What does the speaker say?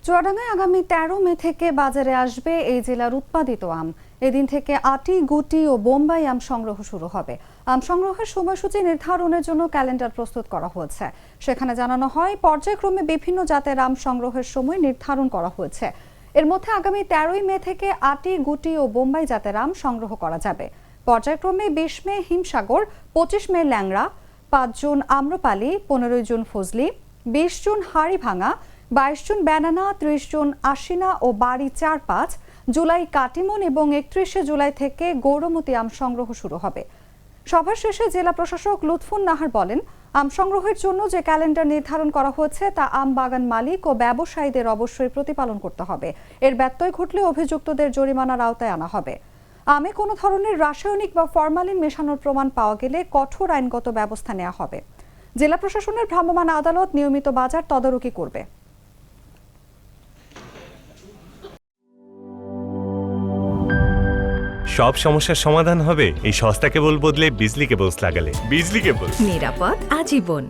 চুয়াডাঙ্গায় আগামী ১৩ মে থেকে বাজারে আসবে এই জেলার উৎপাদিত আম। এদিন থেকে আটি, গুটি ও বোম্বাই আম সংগ্রহ শুরু হবে। আম সংগ্রহের সময়সূচি নির্ধারণের জন্য ক্যালেন্ডার প্রস্তুত করা হয়েছে। সেখানে জানানো হয়, পর্যায়ক্রমে বিভিন্ন জাতের আম সংগ্রহের সময় নির্ধারণ করা হয়েছে। এর মধ্যে আগামী ১৩ মে থেকে আটি, গুটি ও বোম্বাই জাতের আম সংগ্রহ করা যাবে। পর্যায়ক্রমে ২০ মে হিমসাগর, ২৫ মে ল্যাংড়া, ৫ জুন আম্রপালি, ১৫ জুন ফজলি, ২০ June হাড়িভাঙা, ২২ June banana, ৩০ June Ashina ও বাড়ি ৪-৫, জুলাই কাটিমন এবং ৩১ জুলাই থেকে গৌরমতি আম সংগ্রহ শুরু হবে। সভা শেষে জেলা প্রশাসক লুৎফুন নাহার বলেন, আম সংগ্রহের জন্য যে ক্যালেন্ডার নির্ধারণ করা হয়েছে তা আম বাগান মালিক ও ব্যবসায়ীদের অবশ্যই প্রতিপালন করতে হবে। এর ব্যত্যয় ঘটলে অভিযুক্তদের জরিমানার আওতায় আনা হবে। আমে কোনো ধরনের রাসায়নিক বা ফরমালিন মেশানোর প্রমাণ পাওয়া গেলে কঠোর আইনগত ব্যবস্থা নেওয়া হবে। জেলা প্রশাসনের ভ্রাম্যমাণ আদালত নিয়মিত বাজার তদারকি করবে। সব সমস্যার সমাধান হবে এই সস্তা কেবল বদলে বিজলি কেবলস লাগালে। বিজলি কেবল, নিরাপদ আজীবন।